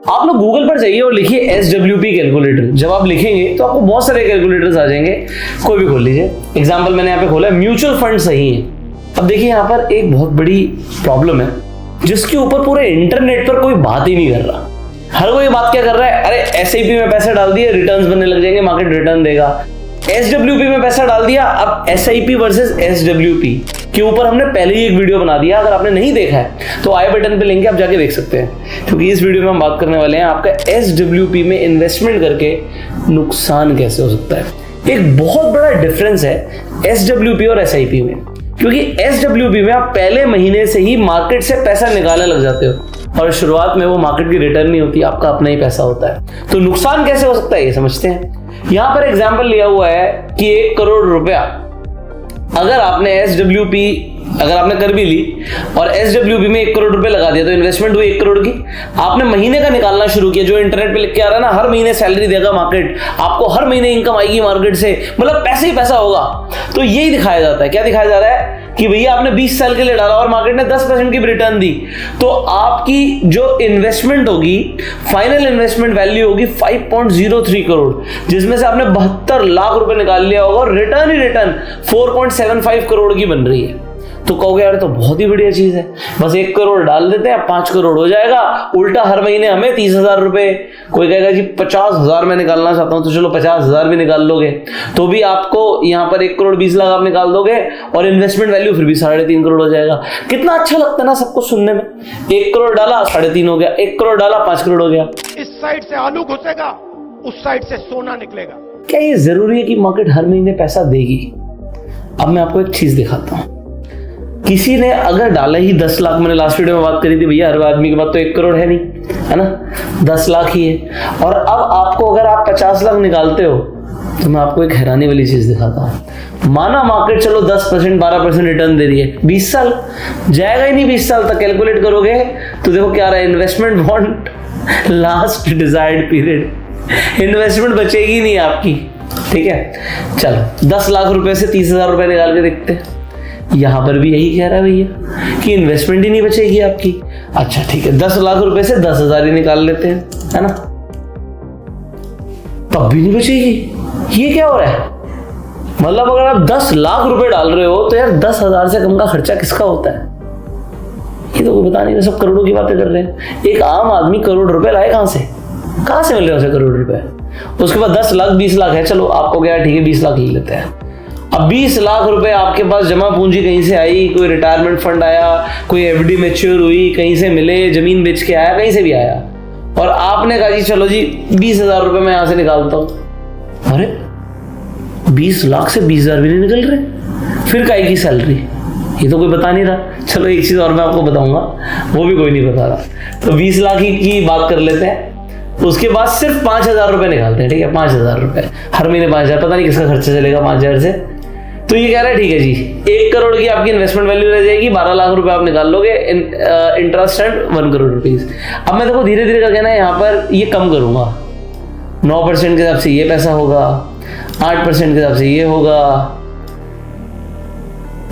आप लोग गूगल पर जाइए और लिखिए SWP कैलकुलेटर। जब आप लिखेंगे तो आपको बहुत सारे कैलकुलेटर्स आ जाएंगे, कोई भी खोल लीजिए। एग्जाम्पल मैंने यहाँ पे खोला है, म्यूचुअल फंड सही है। अब देखिए यहाँ पर एक बहुत बड़ी प्रॉब्लम है जिसके ऊपर पूरे इंटरनेट पर कोई बात ही नहीं कर रहा। हर कोई बात क्या कर रहा है, अरे SIP में पैसे डाल दिए रिटर्न्स बनने लग जाएंगे, मार्केट रिटर्न देगा। SWP में पैसा डाल दिया, अब SIP वर्सेस SWP के ऊपर हमने पहले ही एक वीडियो बना दिया। अगर आपने नहीं देखा है तो आई बटन पे लिंक है, आप जाके देख सकते हैं। क्योंकि इस वीडियो में हम बात करने वाले हैं आपका SWP में इन्वेस्टमेंट करके नुकसान कैसे हो सकता है। एक बहुत बड़ा डिफरेंस है SWP और SIP में, क्योंकि SWP में आप पहले महीने से ही मार्केट से पैसा निकालने लग जाते हो और शुरुआत में वो मार्केट की रिटर्न नहीं होती, आपका अपना ही पैसा होता है। तो नुकसान कैसे हो सकता है ये समझते हैं। यहां पर एग्जांपल लिया हुआ है कि 1 करोड़ रुपया अगर आपने SWP अगर आपने कर भी ली और SWP में 1 करोड़ रुपए लगा दिया तो इन्वेस्टमेंट हुई 1 करोड़ की। आपने महीने का निकालना शुरू किया, जो इंटरनेट पे लिख के आ रहा है ना, हर महीने सैलरी देगा मार्केट, आपको हर महीने इनकम आएगी मार्केट से, मतलब पैसे ही पैसा होगा। तो यही दिखाया जाता है। क्या दिखाया जा रहा है कि भैया आपने 20 साल के लिए डाला और मार्केट ने 10% की रिटर्न दी, तो आपकी जो इन्वेस्टमेंट होगी, फाइनल इन्वेस्टमेंट वैल्यू होगी 5.03 करोड़, जिसमें से आपने 72 लाख रुपए निकाल लिया होगा और रिटर्न ही रिटर्न 4.75 करोड़ की बन रही है। तो कहोगे यार तो बहुत ही बढ़िया चीज है, बस 1 करोड़ डाल देते हैं 5 करोड़ हो जाएगा, उल्टा हर महीने हमें 30,000 रुपए। कोई कहेगा जी 50,000 मैं निकालना चाहता हूं, तो चलो 50,000 भी निकाल लोगे तो भी आपको यहाँ पर 1 करोड़ 20 लाख आप निकाल दोगे और इन्वेस्टमेंट वैल्यू फिर भी 3.5 करोड़ हो जाएगा। कितना अच्छा लगता है ना सबको सुनने में। 1 करोड़ डाला 3.5 हो गया, 1 करोड़ डाला 5 करोड़ हो गया। इस साइड से आलू घुसेगा, उस साइड से सोना निकलेगा। क्या ये जरूरी है कि मार्केट हर महीने पैसा देगी? अब मैं आपको एक चीज दिखाता हूं। किसी ने अगर डाला ही 10 लाख, मैंने लास्ट वीडियो में बात करी थी भैया हर आदमी के पास तो 1 करोड़ है नहीं, है ना, 10 लाख ही है। और अब आपको अगर आप 50 लाख निकालते हो तो मैं आपको एक हैरानी वाली चीज दिखाता हूं। माना मार्केट चलो 10% 12% रिटर्न दे रही है, 20 साल जाएगा ही नहीं, 20 साल तक कैलकुलेट करोगे तो देखो क्या रहा है, investment want last desired period, investment बचेगी नहीं आपकी। ठीक है, चलो 10 लाख रुपए से 30,000 रुपए निकाल के देखते हैं। यहां पर भी यही कह रहा है भैया कि इन्वेस्टमेंट ही नहीं बचेगी आपकी। अच्छा ठीक है, 10 लाख रुपए से 10,000 ही निकाल लेते हैं, है ना, तब भी नहीं बचेगी। ये क्या हो रहा है? मतलब अगर आप 10 लाख रुपए डाल रहे हो तो यार 10,000 से कम का खर्चा किसका होता है? ये तो कोई बता नहीं, सब करोड़ों की बातें कर रहे हैं। एक आम आदमी करोड़ रुपए लाए कहां से मिल रहे हैं उसे करोड़ रुपए? उसके बाद 10 लाख 20 लाख है, चलो आपको क्या ठीक है 20 लाख ले लेते हैं। अब 20 लाख रुपए आपके पास जमा पूंजी कहीं से आई, कोई रिटायरमेंट फंड आया, कोई FD मैच्योर हुई, कहीं से मिले, जमीन बेच के आया, कहीं से भी आया, और आपने कहा जी चलो जी 20,000 रुपए मैं यहां से निकालता हूं। अरे 20 लाख से 20,000 भी नहीं निकल रहे, फिर काहे की सैलरी? ये तो कोई बता नहीं रहा। चलो एक चीज और मैं आपको बताऊंगा, वो भी कोई नहीं बता रहा। तो 20 लाख की बात कर लेते हैं, उसके बाद सिर्फ 5,000 रुपए निकालते हैं। ठीक है, 5,000 रुपए हर महीने 5,000, पता नहीं किसका खर्चा चलेगा 5,000 से। तो ये कह रहा है ठीक है जी 1 करोड़ की आपकी इन्वेस्टमेंट वैल्यू रह जाएगी, 12 लाख रुपए आप निकाल लोगे, इंटरेस्ट एंड 1 करोड़ रुपीज। अब मैं देखो धीरे धीरे करके ना यहाँ पर ये कम करूंगा, 9% के हिसाब से ये पैसा होगा, 8% के हिसाब से ये होगा,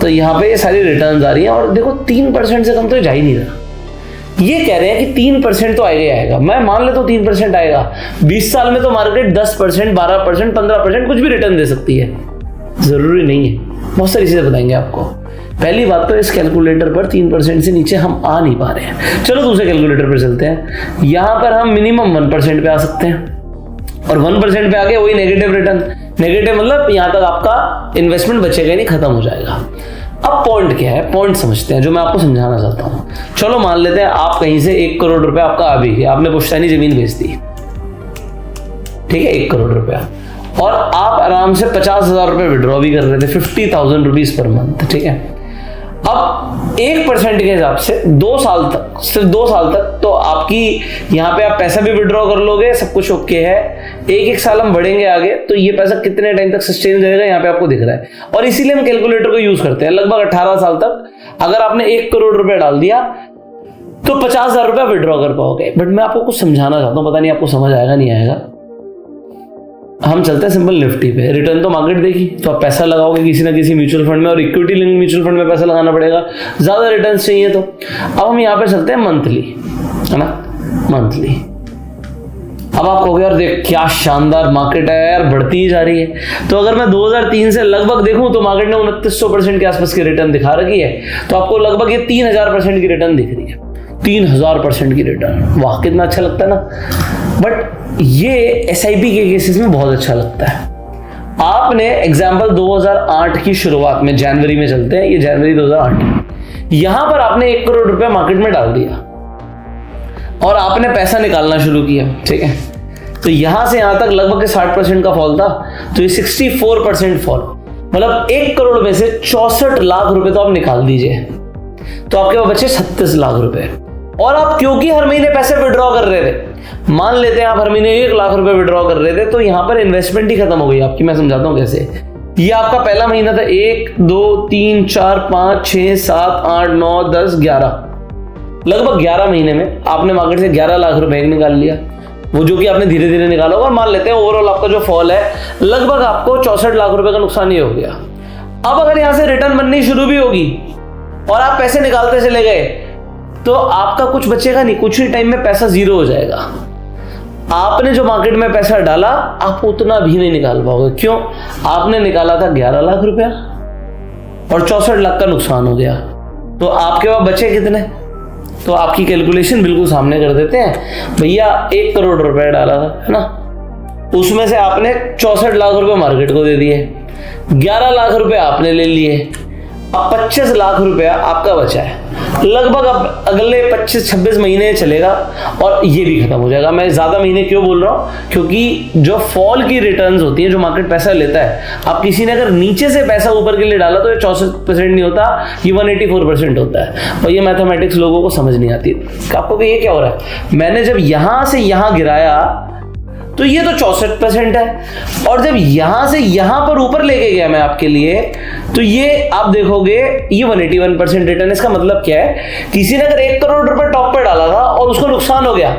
तो यहाँ पे ये सारी रिटर्न्स आ रही हैं। और देखो 3% से कम तो जा ही नहीं रहा। ये कह रहे हैं कि 3% तो आएगा ही आएगा। मैं मान लेता हूँ 3% आएगा। 20 साल में तो मार्केट 10%, 12%, 15% कुछ भी रिटर्न दे सकती है, जरूरी नहीं है। बहुत सारी चीजें बताएंगे आपको। पहली बात तो इस कैलकुलेटर पर 3% से नीचे हम आ नहीं पा रहे हैं। चलो दूसरे कैलकुलेटर पर चलते हैं। यहां पर हम मिनिमम 1% पे आ सकते हैं, और 1% पे आके वही नेगेटिव रिटर्न। नेगेटिव मतलब यहां तक आपका इन्वेस्टमेंट बचेगा ही नहीं, खत्म हो जाएगा। अब पॉइंट क्या है, पॉइंट समझते हैं जो मैं आपको समझाना चाहता हूं। चलो मान लेते हैं आप कहीं से 1 करोड़ रुपए आपका आ भी गया, आपने पुश्तैनी जमीन बेच दी, ठीक है, 1 करोड़ रुपया, और आप आराम से 50,000 रुपए विड्रॉ भी कर रहे थे, 50,000 रुपीज पर मंथ। ठीक है, अब 1% के हिसाब से 2 साल तक, सिर्फ 2 साल तक तो आपकी यहाँ पे आप पैसा भी विड्रॉ कर लोगे, सब कुछ ओके है। 1-1 साल हम बढ़ेंगे आगे तो ये पैसा कितने टाइम तक सस्टेन रहेगा यहाँ पे आपको दिख रहा है। और इसीलिए हम कैलकुलेटर को यूज करते हैं। लगभग 18 साल तक अगर आपने 1 करोड़ रुपए डाल दिया तो 50,000 रुपए विड्रॉ कर पाओगे। बट मैं आपको कुछ समझाना चाहता हूँ, पता नहीं आपको समझ आएगा नहीं आएगा। हम चलते हैं सिंपल निफ्टी पे। रिटर्न तो मार्केट देगी, तो आप पैसा लगाओगे किसी ना किसी म्यूचुअल फंड में, और इक्विटी लिंक म्यूचुअल फंड में पैसा लगाना पड़ेगा, ज्यादा रिटर्न चाहिए तो। अब हम यहाँ पे चलते हैं मंथली, है ना, मंथली। अब आप कहोगे यार देख क्या शानदार मार्केट है यार, बढ़ती ही जा रही है। तो अगर मैं 2003 से लगभग देखूं तो मार्केट ने 2900% के आसपास की रिटर्न दिखा रखी है, तो आपको लगभग ये 3000% की रिटर्न दिख रही है। 3000% की रिटर्न, वाह कितना अच्छा लगता है ना। बट ये SIP के केसेस में बहुत अच्छा लगता है। आपने एग्जाम्पल 2008 की शुरुआत में, जनवरी में चलते हैं, ये जनवरी 2008, यहां पर आपने 1 करोड़ रुपया मार्केट में डाल दिया और आपने पैसा निकालना शुरू किया, ठीक है। तो यहां से यहां तक लगभग 60% का फॉल था, तो ये 64% फॉल, मतलब 1 करोड़ में से 64 लाख रुपए तो आप निकाल दीजिए, तो आपके पास बचे 36 लाख रुपए। और आप क्योंकि हर महीने पैसे विड्रॉ कर रहे थे, मान लेते हैं आप हर महीने 1 लाख रुपए विड्रॉ कर रहे थे, तो यहां पर इन्वेस्टमेंट ही खत्म हो गई आपकी। मैं समझाता हूं कैसे। ये आपका पहला महीना था, 1 2 3 4 5 6 7 8 9 10 11, लगभग 11 महीने में आपने मार्केट से 11 लाख रुपए निकाल लिया, वो जो कि आपने धीरे धीरे निकाला होगा। मान लेते हैं ओवरऑल आपका जो फॉल है लगभग आपको 64 लाख रुपए का नुकसान ही हो गया। अब अगर यहां से रिटर्न बननी शुरू भी होगी और आप पैसे निकालते चले गए, तो आपका कुछ बचेगा नहीं, कुछ ही टाइम में पैसा जीरो हो जाएगा। आपने जो मार्केट में पैसा डाला आप उतना भी नहीं निकाल पाओगे। क्यों? आपने निकाला था 11 लाख रुपया और 64 लाख का नुकसान हो गया, तो आपके पास बचे कितने? तो आपकी कैलकुलेशन बिल्कुल सामने कर देते हैं। भैया 1 करोड़ रुपए डाला था, है ना, उसमें से आपने 64 लाख रुपए मार्केट को दे दिए, 11 लाख रुपए आपने ले लिए, अब 25 लाख रुपया आपका बचा है। लगभग अब अगले 25-26 महीने चलेगा और ये भी खत्म हो जाएगा। मैं ज्यादा महीने क्यों बोल रहा हूं? क्योंकि जो फॉल की रिटर्न्स होती हैं, जो मार्केट पैसा लेता है, आप किसी ने अगर नीचे से पैसा ऊपर के लिए डाला तो ये 64% नहीं होता, ये 184% होता है। और ये मैथमेटिक्स लोगों को समझ नहीं आती। आपको ये क्या हो रहा है, मैंने जब यहां से यहां गिराया तो ये तो 64% है, और जब यहां से यहां पर ऊपर लेके गया मैं आपके लिए, तो ये आप देखोगे ये 181% रिटर्न। इसका मतलब क्या है, किसी ने अगर 1 करोड़ रुपए टॉप पे डाला था और उसको नुकसान हो गया,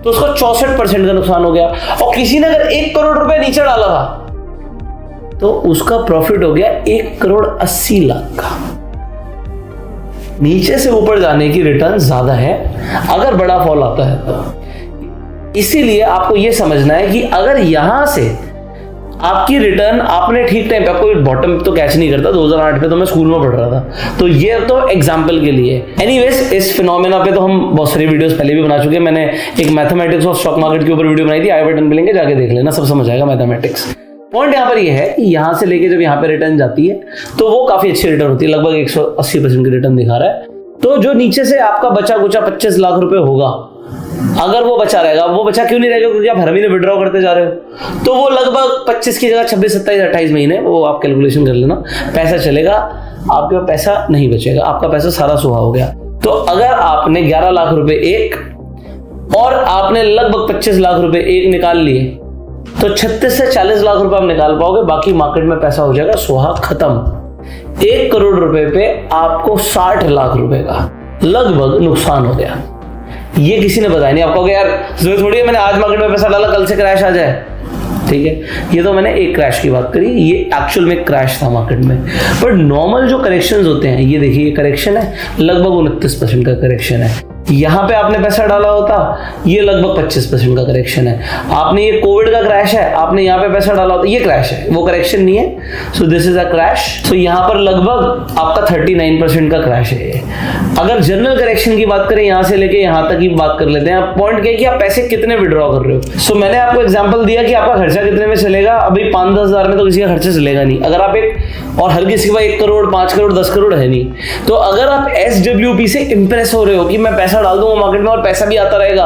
तो उसको 64% का नुकसान हो गया। और किसी ने अगर 1 करोड़ रुपए नीचे डाला था, तो उसका प्रॉफिट हो गया 1 करोड़ 80 लाख का। नीचे से ऊपर जाने की रिटर्न ज्यादा है अगर बड़ा फॉल आता है तो। इसीलिए आपको यह समझना है कि अगर यहां से आपकी रिटर्न आपने ठीक टाइम पे, आपको बॉटम तो कैच नहीं करता, 2008 पे तो मैं स्कूल में पढ़ रहा था, तो ये तो एग्जांपल के लिए। एनीवेज, इस फिनोमेना पे तो हम बहुत सारी वीडियोस पहले भी बना चुके हैं। मैंने एक मैथमेटिक्स ऑफ स्टॉक मार्केट के ऊपर वीडियो बनाई थी, आई बटन पे लिंक है, जाके देख लेना, सब समझ आएगा मैथमेटिक्स। पॉइंट यहाँ पर ये है कि यहाँ से लेके जब यहाँ पे रिटर्न जाती है तो वो काफी अच्छी रिटर्न होती है, लगभग 180% की रिटर्न दिखा रहा है। तो जो नीचे से आपका बचा कुचा 25 लाख रुपए होगा, अगर वो बचा रहेगा, वो बचा क्यों नहीं रहेगा, क्योंकि आप हर महीने विड्रॉ करते जा रहे हो, तो वो लगभग 25 की जगह 26, 27, 28 महीने, वो आप कैलकुलेशन कर लेना, पैसा चलेगा, आपके पास पैसा नहीं बचेगा, आपका पैसा सारा सुहा हो गया। तो अगर आपने 11 लाख रुपए एक और आपने लगभग 25 लाख रुपए एक निकाल लिए, तो 36 से 40 लाख रुपए आप निकाल पाओगे, बाकी मार्केट में पैसा हो जाएगा सुहा खत्म। 1 करोड़ रुपए पे आपको 60 लाख रुपए का लगभग नुकसान हो गया। ये किसी ने बताया नहीं। आपको यार जरूरत थोड़ी है मैंने आज मार्केट में पैसा डाला कल से क्रैश आ जाए, ठीक है, ये तो मैंने एक क्रैश की बात करी, ये एक्चुअल में क्रैश था मार्केट में। पर नॉर्मल जो करेक्शंस होते हैं, ये देखिए ये करेक्शन है, लगभग 29% का करेक्शन है। यहां पे आपने पैसा डाला होता, ये लगभग 25% का करेक्शन है। आपने ये कोविड का क्रैश है, आपने यहां पे पैसा डाला होता, ये क्रैश है, वो करेक्शन नहीं है। So this is a crash. So यहां पर लगभग आपका 39% का क्रैश है। अगर जनरल करेक्शन की बात करें, यहां से लेके यहां तक की बात कर लेते हैं। पॉइंट क्या है कि आप पैसे कितने विड्रॉ कर रहे हो। सो मैंने आपको एग्जांपल दिया कि आपका खर्चा कितने में चलेगा। अभी 5-10 हजार में तो किसी का खर्चा चलेगा नहीं, अगर आप और हर किसी के पास 1 करोड़ 5 करोड़ 10 करोड़ है नहीं। तो अगर आप SWP से इंप्रेस हो रहे हो कि मैं पैसा डाल दूंगा मार्केट में और पैसा भी आता रहेगा,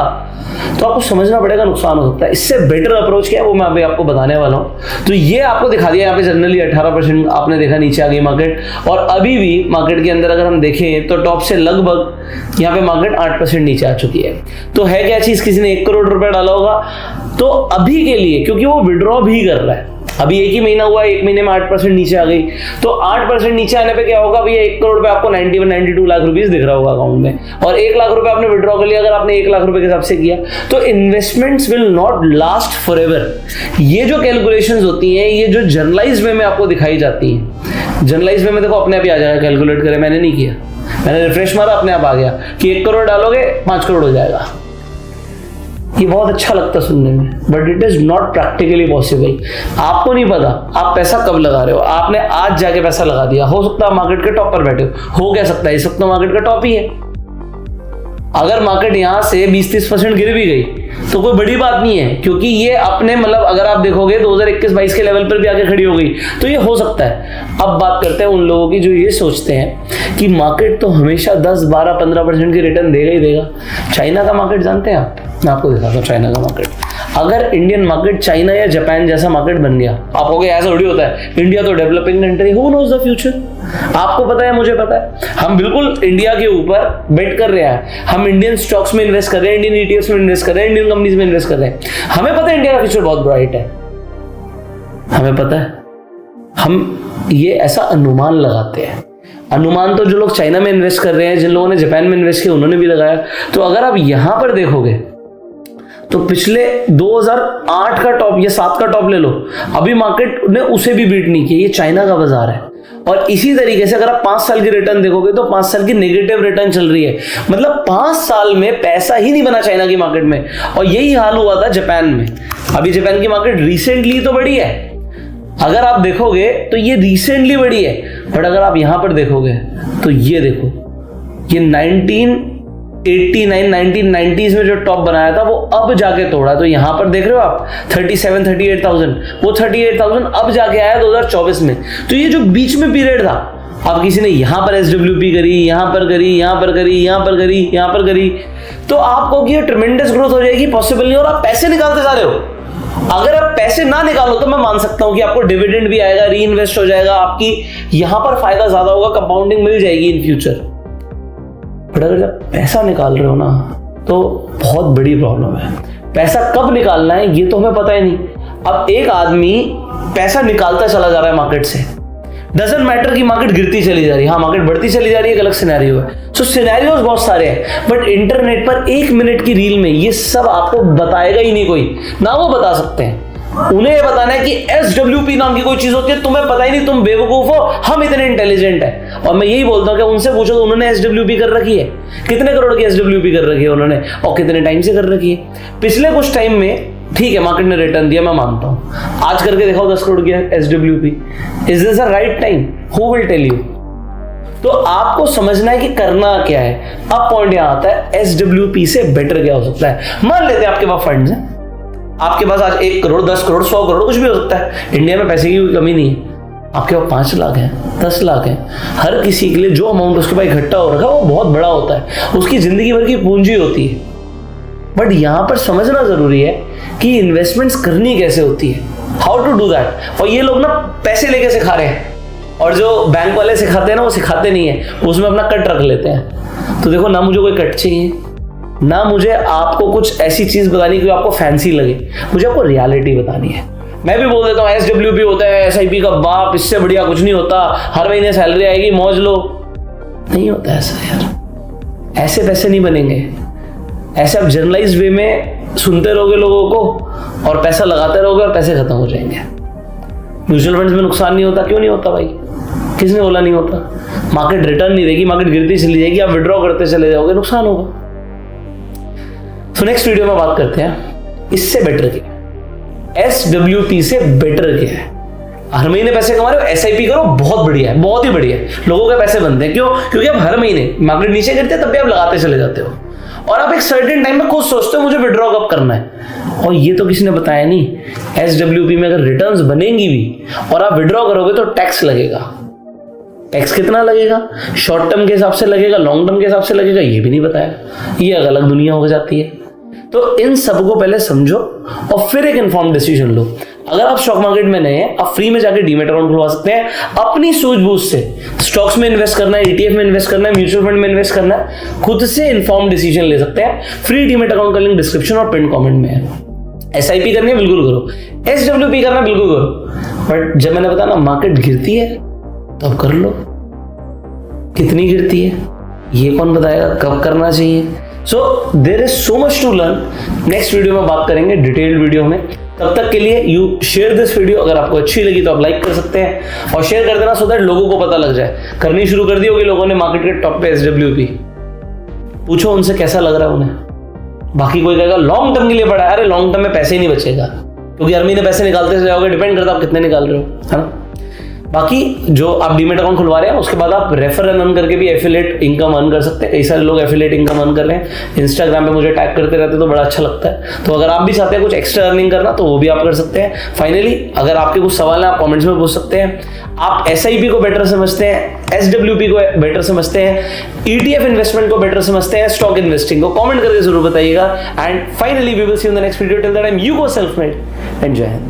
तो आपको समझना पड़ेगा नुकसान हो सकता है। इससे बेटर अप्रोच क्या है वो मैं अभी आपको बताने वाला हूं। तो ये आपको दिखा दिया, यहाँ पे जनरली 18% आपने देखा नीचे आ गई मार्केट, और अभी भी मार्केट के अंदर अगर हम देखें तो टॉप से लगभग यहाँ पे मार्केट 8% नीचे आ चुकी है। तो है क्या चीज, किसी ने 1 करोड़ रुपए डाला होगा, तो अभी के लिए क्योंकि वो विड्रॉ भी कर रहा है, अभी एक ही महीना हुआ है, 1 महीने में 8% नीचे आ गई, तो 8% नीचे आने पे क्या होगा, भैया 1 करोड़ पे आपको 91-92 लाख रुपीस दिख रहा होगा अकाउंट में, और 1 लाख रुपए आपने विड्रॉ कर लिया। अगर आपने 1 लाख रुपए के हिसाब से किया तो investments will not last for ever. ये जो कैलकुलेशंस होती हैं, ये जो जर्नलाइज वे में आपको दिखाई जाती हैं, जर्नलाइज वे में देखो अपने आप ही आ जाएगा, कैलकुलेट करे, मैंने नहीं किया, मैंने रिफ्रेश मारा, अपने आप आ गया कि 1 करोड़ डालोगे 5 करोड़ हो जाएगा। ये बहुत अच्छा लगता है सुनने में, but it is not practically possible. आपको नहीं पता आप पैसा कब लगा रहे हो। आपने आज जाके पैसा लगा दिया, हो सकता है मार्केट के टॉप पर बैठे हो क्या सकता है इस वक्त तो मार्केट का टॉप ही है। अगर मार्केट यहां से 20-30% गिर भी गई तो कोई बड़ी बात नहीं है, क्योंकि ये अपने मतलब अगर आप देखोगे 2021-22 के लेवल पर भी आके खड़ी हो गई तो ये हो सकता है। अब बात करते हैं उन लोगों की जो ये सोचते हैं कि मार्केट तो हमेशा 10-12-15% की रिटर्न देगा ही देगा। चाइना का मार्केट जानते हैं आप? मैं आपको दिखाता हूँ चाइना का मार्केट। अगर इंडियन मार्केट चाइना या जापान जैसा मार्केट बन गया, आप कहोगे ऐसा थोड़ी होता है, इंडिया तो developing country, who knows the future. आपको पता है, मुझे पता है, हम बिल्कुल इंडिया के ऊपर बेट कर रहे हैं। हम इंडियन स्टॉक्स में इन्वेस्ट कर रहे हैं, इंडियन ईटीएफ्स में इन्वेस्ट कर रहे हैं, इंडियन कंपनीज में इन्वेस्ट कर रहे हैं। हमें पता है इंडिया का फ्यूचर बहुत ब्राइट है, हमें पता है। हम ये ऐसा अनुमान लगाते हैं। अनुमान तो जो लोग चाइना में इन्वेस्ट कर रहे हैं, जिन लोगों ने जापान में इन्वेस्ट किया, उन्होंने भी लगाया। तो अगर आप यहां पर देखोगे तो पिछले 2008 का टॉप या 7 का टॉप ले लो, अभी मार्केट ने उसे भी बीट नहीं किया। ये चाइना का बाजार है। और इसी तरीके से अगर आप 5 साल की रिटर्न देखोगे तो 5 साल की नेगेटिव रिटर्न चल रही है। मतलब 5 साल में पैसा ही नहीं बना चाइना की मार्केट में। और यही हाल हुआ था जापान में। अभी जापान की मार्केट रिसेंटली तो बढ़ी है, अगर आप देखोगे तो ये रिसेंटली बढ़ी है, बट अगर आप यहां पर देखोगे तो ये देखो, ये 1990s में जो टॉप बनाया था वो अब जाके तोड़ा। तो यहां पर देख रहे हो आप 38,000, वो 38,000 अब जाके आया 2024 में। तो ये जो बीच में पीरियड था, अब किसी ने यहां पर SWP करी, यहां पर करी, यहां पर करी, यहां पर करी, यहां पर करी, तो आपको कि ये ट्रेमेंडस ग्रोथ हो जाएगी, पॉसिबल नहीं। और आप पैसे निकालते जा रहे हो। अगर आप पैसे ना निकालो तो मैं मान सकता हूं कि आपको डिविडेंड भी आएगा, री इन्वेस्ट हो जाएगा, आपकी यहां पर फायदा ज्यादा होगा, कंपाउंडिंग मिल जाएगी इन फ्यूचर। बट अगर जब पैसा निकाल रहे हो ना तो बहुत बड़ी प्रॉब्लम है। पैसा कब निकालना है ये तो हमें पता ही नहीं। अब एक आदमी पैसा निकालता चला जा रहा है मार्केट से, डजंट मैटर कि मार्केट गिरती चली जा रही है, हाँ मार्केट बढ़ती चली जा रही है, एक अलग सिनेरियो है। सो सिनेरियोज बहुत सारे हैं, बट इंटरनेट पर 1 मिनट की रील में ये सब आपको बताएगा ही नहीं कोई, ना वो बता सकते हैं। उन्हें ये बताना है कि SWP नाम की कोई चीज होती है, तुम्हें पता ही नहीं, तुम बेवकूफ हो, हम इतने इंटेलिजेंट है। और मैं यही बोलता हूं कि उनसे पूछो तो उन्होंने SWP कर रखी है, कितने करोड़ की SWP कर रखी है उन्होंने, और कितने टाइम से कर रखी है। पिछले कुछ टाइम में ठीक है मार्केट ने रिटर्न दिया, मैं मानता हूं। आज करके दिखाओ 10 करोड़ की SWP, is this the right time? Who will tell you? तो आपको समझना है कि करना क्या है। अब पॉइंट यहां आता है, SWP से बेटर क्या हो सकता है। मान लेते हैं आपके पास फंड्स हैं, आपके पास आज 1 करोड़, 10 करोड़, 100 करोड़, कुछ भी हो सकता है। इंडिया में पैसे की कोई कमी नहीं है। आपके पास 5 लाख है, 10 लाख है, हर किसी के लिए जो अमाउंट उसके पास इकट्ठा हो रखा है वो बहुत बड़ा होता है, उसकी जिंदगी भर की पूंजी होती है। बट यहां पर समझना जरूरी है कि इन्वेस्टमेंट्स करनी कैसे होती है, हाउ टू डू दैट। और ये लोग ना पैसे लेके सिखा रहे हैं, और जो बैंक वाले सिखाते हैं ना वो सिखाते नहीं है, उसमें अपना कट रख लेते हैं। तो देखो, ना मुझे कोई कट चाहिए, ना मुझे आपको कुछ ऐसी चीज बतानी कि आपको फैंसी लगे, मुझे आपको रियलिटी बतानी है। मैं भी बोल देता हूँ SWP होता है, SIP का बाप, इससे बढ़िया कुछ नहीं होता, हर महीने सैलरी आएगी, मौज लो। नहीं होता ऐसा यार, ऐसे पैसे नहीं बनेंगे। ऐसे आप जनरलाइज्ड वे में सुनते रहोगे लोगों को और पैसा लगाते रहोगे और पैसे खत्म हो जाएंगे। म्यूचुअल फंड्स में नुकसान नहीं होता, क्यों नहीं होता भाई? किसने बोला नहीं होता? मार्केट रिटर्न नहीं देगी, मार्केट गिरती चली जाएगी, आप विड्रॉ करते चले जाओगे, नुकसान होगा। तो नेक्स्ट वीडियो में बात करते हैं इससे बेटर क्या है, SWP से बेटर क्या है। हर महीने पैसे कमा रहे हो, SIP करो, बहुत बढ़िया है, बहुत ही बढ़िया है। लोगों के पैसे बनते हैं, क्यों? क्योंकि आप हर महीने मार्केट नीचे गिरते हैं तब भी आप लगाते चले जाते हो, और आप एक सर्टेन टाइम में खुद सोचते हो मुझे विड्रॉ कब करना है। और ये तो किसी ने बताया नहीं, SWP में अगर रिटर्न्स बनेंगी भी और आप विड्रॉ करोगे तो टैक्स लगेगा। टैक्स कितना लगेगा? शॉर्ट टर्म के हिसाब से लगेगा, लॉन्ग टर्म के हिसाब से लगेगा, ये भी नहीं बताया। ये अलग दुनिया हो जाती है। तो इन सबको पहले समझो और फिर एक इन्फॉर्म डिसीजन लो। अगर आप स्टॉक मार्केट में नए हैं, आप फ्री में जाके डीमैट अकाउंट खुलवा सकते हैं। अपनी सूझबूझ से स्टॉक्स में इन्वेस्ट करना है, ETF में इन्वेस्ट करना है, म्यूचुअल फंड में इन्वेस्ट करना है, खुद से इन्फॉर्म डिसीजन ले सकते हैं। फ्री डीमैट अकाउंट का लिंक डिस्क्रिप्शन और पिन कमेंट में है। SIP करनी है बिल्कुल करो, SWP करना बिल्कुल करो, बट जब मैंने बताया ना मार्केट गिरती है तो अब कर लो। कितनी गिरती है ये कौन बताएगा, कब करना चाहिए। So there is so much to learn. Next video में बात करेंगे डिटेल्ड वीडियो में। तब तक के लिए यू शेयर दिस वीडियो। अगर आपको अच्छी लगी तो आप लाइक कर सकते हैं और शेयर कर देना सो दैट लोगों को पता लग जाए। करनी शुरू कर दी होगी लोगों ने मार्केट के टॉप पे SWP। पूछो उनसे कैसा लग रहा है उन्हें, बाकी कोई कहेगा लॉन्ग टर्म के लिए पढ़ा है, अरे लॉन्ग टर्म में पैसे ही नहीं बचेगा, क्योंकि हर महीने पैसे निकालते जाओगे, डिपेंड करता है आप कितने निकाल रहे हो, है ना। बाकी जो आप डीमेट अकाउंट खुलवा रहे हैं उसके बाद आप रेफर एंड अर्न करके भी एफिलिएट इनकम अर्न कर सकते हैं। कई सारे लोग एफिलिएट इनकम अर्न कर रहे हैं, इंस्टाग्राम पे मुझे टैग करते रहते हैं तो बड़ा अच्छा लगता है। तो अगर आप भी चाहते हैं कुछ एक्स्ट्रा अर्निंग करना तो वो भी आप कर सकते हैं। फाइनली अगर आपके कुछ सवाल हैं आप कमेंट्स में पूछ सकते हैं। आप SIP को बेटर समझते हैं, SWP को बेटर समझते हैं, ETF इन्वेस्टमेंट को बेटर समझते हैं, स्टॉक इन्वेस्टिंग को, कमेंट करके जरूर बताइएगा। And finally we will see you in the next video. Till that I am Yugo self made and जय हिंद।